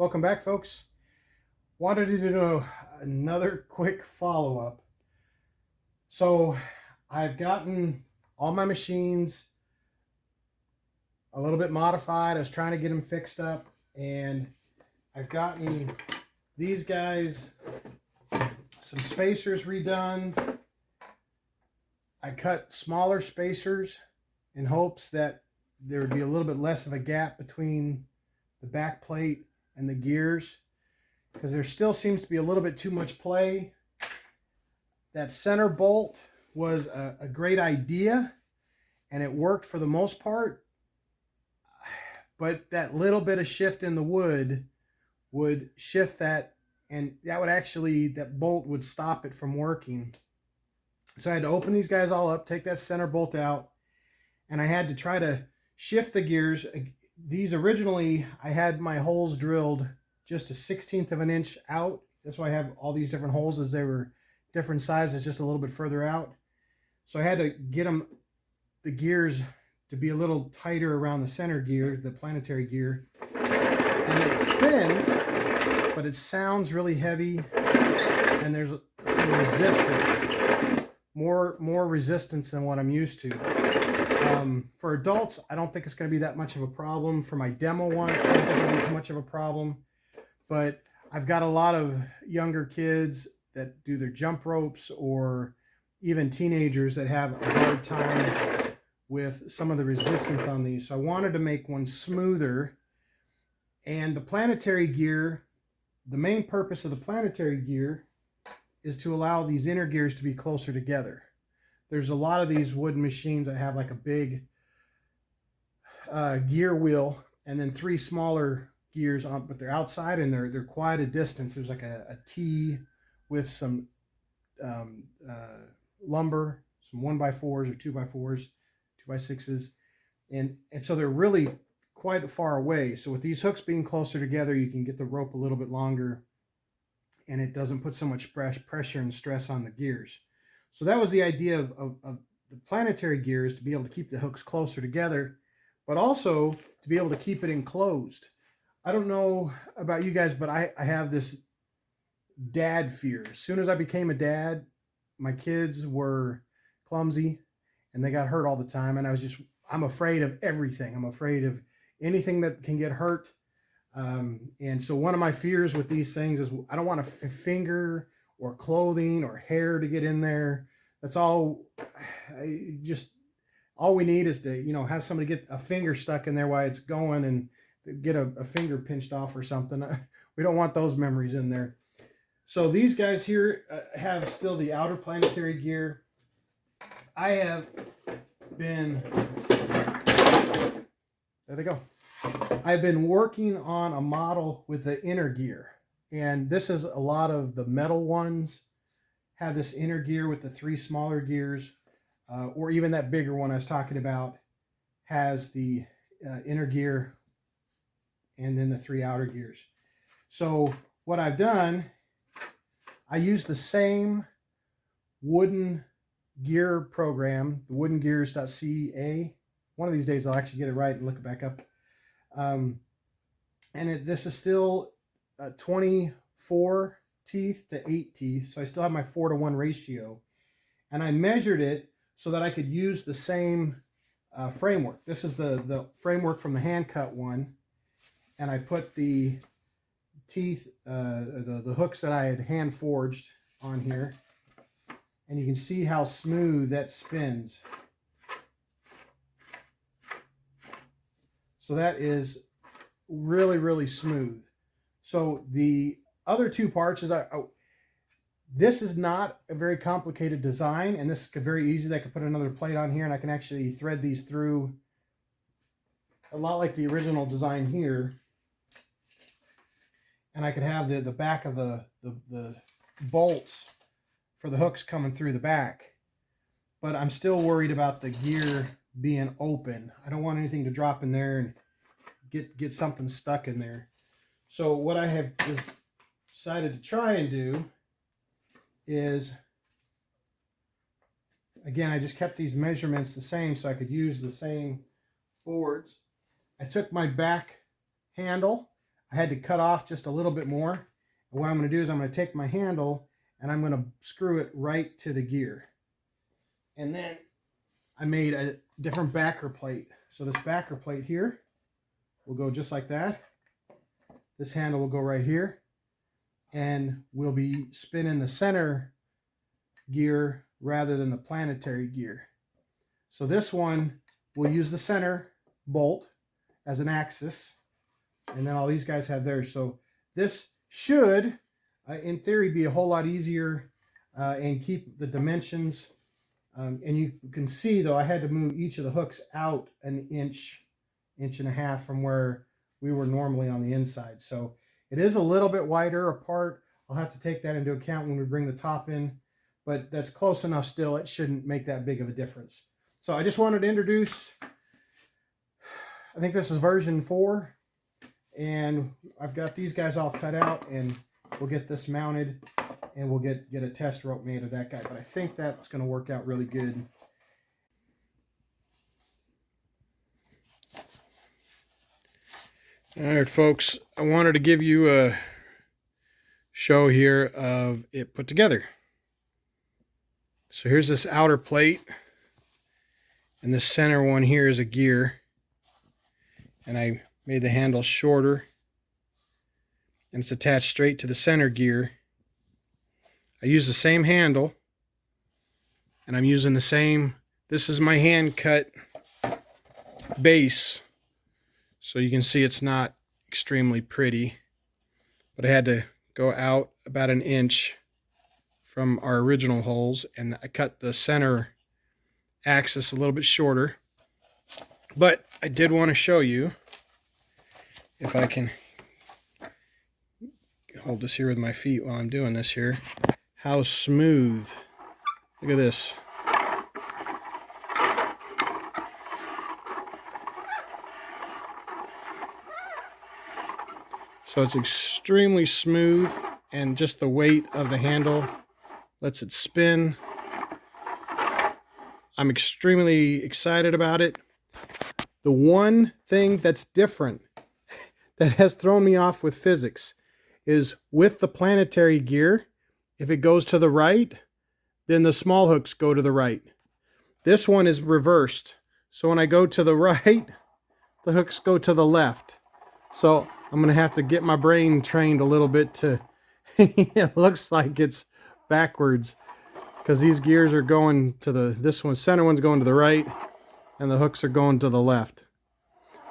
Welcome back, folks. Wanted to do another quick follow-up. So I've gotten all my machines a little bit modified. I was trying to get them fixed up, and I've gotten these guys some spacers redone. I cut smaller spacers in hopes that there would be a little bit less of a gap between the back plate and the gears, because there still seems to be a little bit too much play. That center bolt was a great idea, and it worked for the most part, but that little bit of shift in the wood would shift that, and that would actually, that bolt would stop it from working. So I had to open these guys all up, take that center bolt out, and I had to try to shift the gears. These originally, I had my holes drilled just a 1/16 of an inch out. That's why I have all these different holes, as they were different sizes, just a little bit further out. So I had to get the gears to be a little tighter around the center gear, the planetary gear. And it spins, but it sounds really heavy, and there's some resistance, more resistance than what I'm used to. For adults, I don't think it's going to be that much of a problem. For my demo one, I don't think it'll be too much of a problem. But I've got a lot of younger kids that do their jump ropes, or even teenagers that have a hard time with some of the resistance on these. So I wanted to make one smoother. And the planetary gear, the main purpose of the planetary gear is to allow these inner gears to be closer together. There's a lot of these wooden machines that have like a big gear wheel and then 3 smaller gears on, but they're outside and they're quite a distance. There's like a T with some lumber, some 1x4s or 2x4s, 2x6s, and so they're really quite far away. So with these hooks being closer together, you can get the rope a little bit longer, and it doesn't put so much pressure and stress on the gears. So that was the idea of the planetary gears, to be able to keep the hooks closer together, but also to be able to keep it enclosed. I don't know about you guys, but I have this dad fear. As soon as I became a dad, my kids were clumsy and they got hurt all the time. And I'm afraid of everything. I'm afraid of anything that can get hurt. And so one of my fears with these things is I don't want a finger or clothing or hair to get in there. That's all. All we need is to, have somebody get a finger stuck in there while it's going and get a finger pinched off or something. We don't want those memories in there. So these guys here have still the outer planetary gear. I have been, there they go. I've been working on a model with the inner gear. And this is a lot of the metal ones have this inner gear with the 3 smaller gears, or even that bigger one I was talking about has the inner gear and then the 3 outer gears. So what I've done, I use the same wooden gear program, the woodengears.ca. One of these days I'll actually get it right and look it back up. This is still 24 teeth to 8 teeth, so I still have my 4:1 ratio. And I measured it so that I could use the same framework. This is the framework from the hand cut one, and I put the teeth, the hooks that I had hand forged on here, and you can see how smooth that spins. So that is really, really smooth. So the other 2 parts is this is not a very complicated design, and this is very easy. I could put another plate on here, and I can actually thread these through a lot like the original design here. And I could have the back of the bolts for the hooks coming through the back. But I'm still worried about the gear being open. I don't want anything to drop in there and get something stuck in there. So what I have decided to try and do is, again, I just kept these measurements the same so I could use the same boards. I took my back handle, I had to cut off just a little bit more. And what I'm going to do is I'm going to take my handle and I'm going to screw it right to the gear. And then I made a different backer plate. So this backer plate here will go just like that. This handle will go right here. And we'll be spinning the center gear rather than the planetary gear. So this one will use the center bolt as an axis, and then all these guys have theirs. So this should, in theory, be a whole lot easier and keep the dimensions. And you can see, though, I had to move each of the hooks out an inch, inch and a half from where we were normally on the inside. So it is a little bit wider apart. I'll have to take that into account when we bring the top in, but that's close enough still. It shouldn't make that big of a difference. So I just wanted to introduce, I think this is version 4, and I've got these guys all cut out, and we'll get this mounted, and we'll get a test rope made of that guy. But I think that's going to work out really good. All right, folks, I wanted to give you a show here of it put together. So here's this outer plate, and the center one here is a gear, and I made the handle shorter, and it's attached straight to the center gear. I use the same handle, and I'm using the same, this is my hand cut base, so you can see it's not extremely pretty, but I had to go out about an inch from our original holes, and I cut the center axis a little bit shorter. But I did want to show you, if I can hold this here with my feet while I'm doing this here, how smooth. Look at this. So it's extremely smooth, and just the weight of the handle lets it spin. I'm extremely excited about it. The one thing that's different that has thrown me off with physics is with the planetary gear, if it goes to the right, then the small hooks go to the right. This one is reversed. So when I go to the right, the hooks go to the left. So I'm going to have to get my brain trained a little bit to, it looks like it's backwards, because these gears are going to this one, center one's going to the right, and the hooks are going to the left.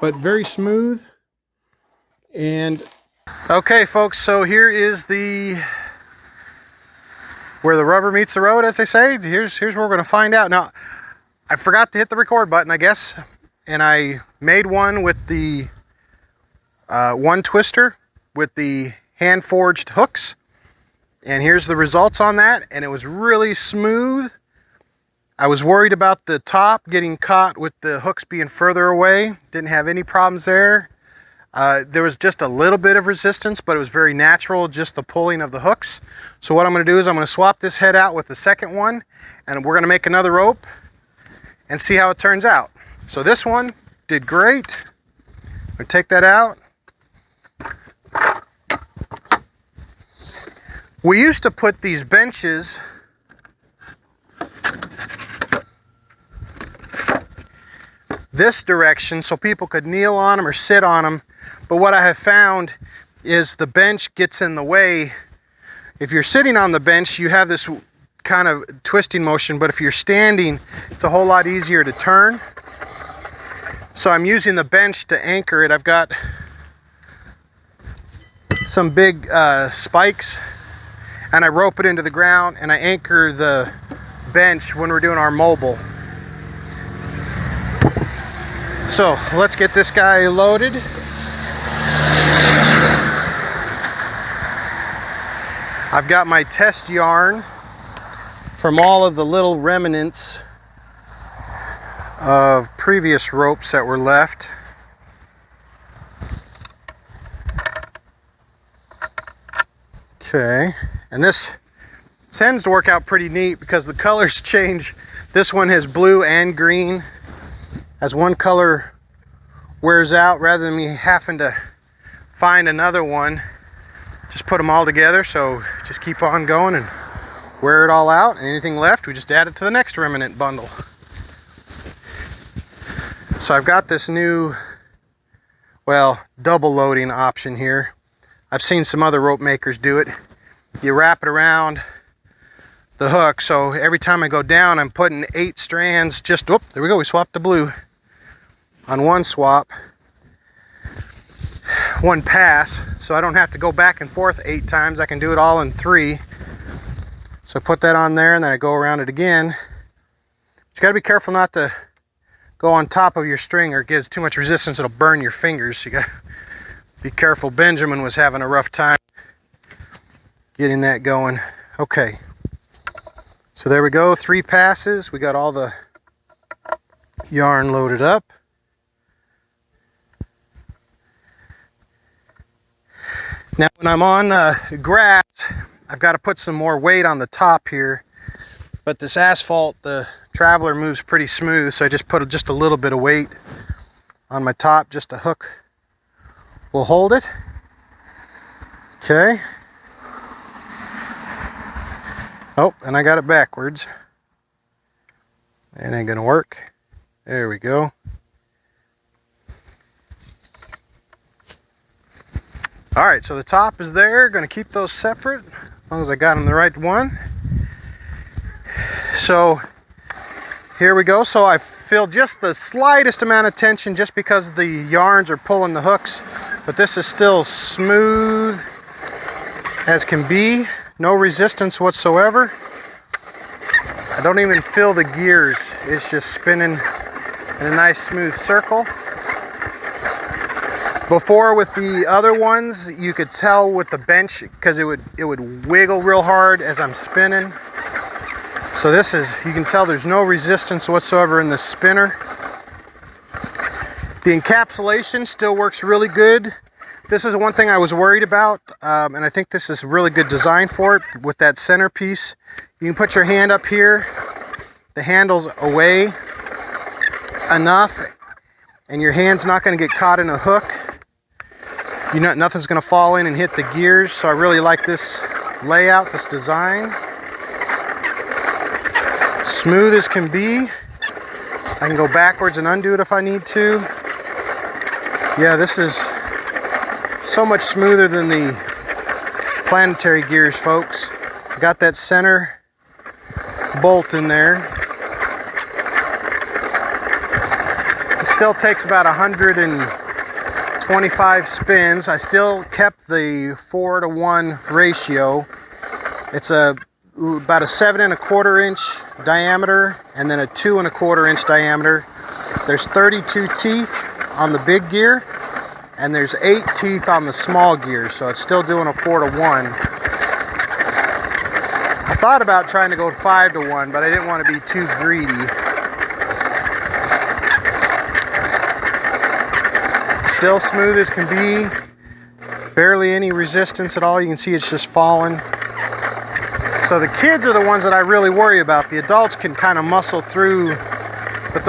But very smooth. And okay, folks, so here is where the rubber meets the road, as they say. Here's where we're going to find out. Now, I forgot to hit the record button, I guess, and I made one with the one twister with the hand forged hooks, and here's the results on that, and it was really smooth. I was worried about the top getting caught with the hooks being further away. Didn't have any problems there. There was just a little bit of resistance, but it was very natural, just the pulling of the hooks. So what I'm going to do is I'm going to swap this head out with the second one, and we're going to make another rope and see how it turns out. So this one did great. I'm going to take that out. We used to put these benches this direction so people could kneel on them or sit on them, but what I have found is the bench gets in the way. If you're sitting on the bench, you have this kind of twisting motion, but if you're standing, it's a whole lot easier to turn. So I'm using the bench to anchor it. I've got some big spikes, and I rope it into the ground, and I anchor the bench when we're doing our mobile. So let's get this guy loaded. I've got my test yarn from all of the little remnants of previous ropes that were left. Okay, and this tends to work out pretty neat because the colors change. This one has blue and green. As one color wears out, rather than me having to find another one, just put them all together. So just keep on going and wear it all out, and anything left, we just add it to the next remnant bundle. So I've got this new, well, double loading option here. I've seen some other rope makers do it. You wrap it around the hook, so every time I go down, I'm putting 8 strands, just, oh, there we go, we swapped the blue on one swap, one pass, so I don't have to go back and forth 8 times. I can do it all in 3. So I put that on there, and then I go around it again. But you got to be careful not to go on top of your string, or it gives too much resistance, it'll burn your fingers. So you got to be careful. Benjamin was having a rough time getting that going. Okay, so there we go, 3 passes. We got all the yarn loaded up. Now when I'm on grass, I've got to put some more weight on the top here, but this asphalt, the Traveler, moves pretty smooth, so I just put just a little bit of weight on my top. Just a hook will hold it. Okay. Oh, and I got it backwards. It ain't gonna work. There we go. All right, so the top is there. Gonna keep those separate as long as I got them the right one. So here we go. So I feel just the slightest amount of tension just because the yarns are pulling the hooks, but this is still smooth as can be. No resistance whatsoever. I don't even feel the gears. It's just spinning in a nice smooth circle. Before with the other ones, you could tell with the bench because it would wiggle real hard as I'm spinning. So this is, you can tell there's no resistance whatsoever in the spinner. The encapsulation still works really good. This is one thing I was worried about, and I think this is a really good design for it with that centerpiece. You can put your hand up here, the handle's away enough, and your hand's not going to get caught in a hook. You know, nothing's going to fall in and hit the gears, so I really like this layout, this design. Smooth as can be. I can go backwards and undo it if I need to. Yeah, this is so much smoother than the planetary gears, folks. Got that center bolt in there. It still takes about 125 spins. I still kept the 4-to-1 ratio. It's about a 7 1/4 inch diameter and then a 2 1/4 inch diameter. There's 32 teeth on the big gear, and there's 8 teeth on the small gear, so it's still doing a 4-to-1. I thought about trying to go 5-to-1, but I didn't want to be too greedy. Still smooth as can be, barely any resistance at all. You can see it's just falling. So the kids are the ones that I really worry about. The adults can kind of muscle through, but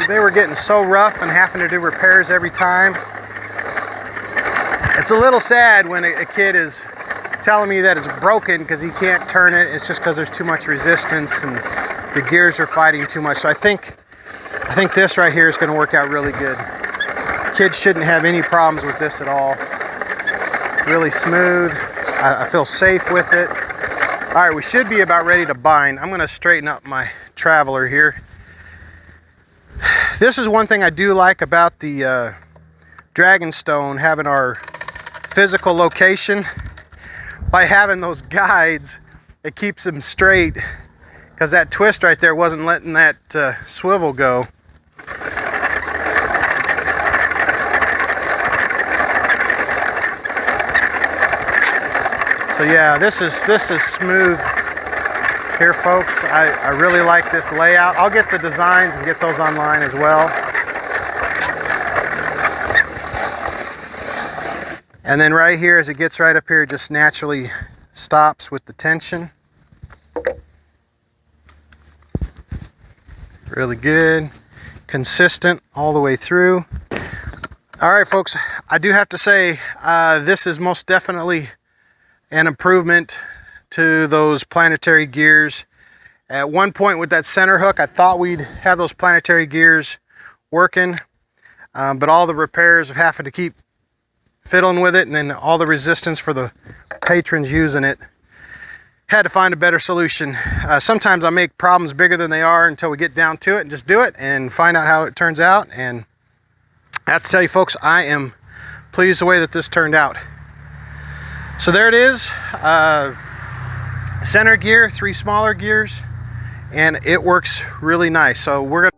they were getting so rough and having to do repairs every time. It's a little sad when a kid is telling me that it's broken because he can't turn it. It's just because there's too much resistance and the gears are fighting too much. So I think this right here is going to work out really good. Kids shouldn't have any problems with this at all. Really smooth. I feel safe with it. All right, we should be about ready to bind. I'm going to straighten up my Traveler here. This is one thing I do like about the Dragonstone, having our physical location. By having those guides, it keeps them straight, because that twist right there wasn't letting that swivel go. So yeah, this is smooth here, folks. I really like this layout. I'll get the designs and get those online as well. And then right here, as it gets right up here, it just naturally stops with the tension. Really good, consistent all the way through. All right, folks, I do have to say this is most definitely an improvement to those planetary gears. At one point with that center hook, I thought we'd have those planetary gears working, but all the repairs of having to keep fiddling with it, and then all the resistance for the patrons using it, had to find a better solution. Sometimes I make problems bigger than they are until we get down to it and just do it and find out how it turns out. And I have to tell you, folks, I am pleased the way that this turned out. So there it is, center gear, 3 smaller gears, and it works really nice. So we're gonna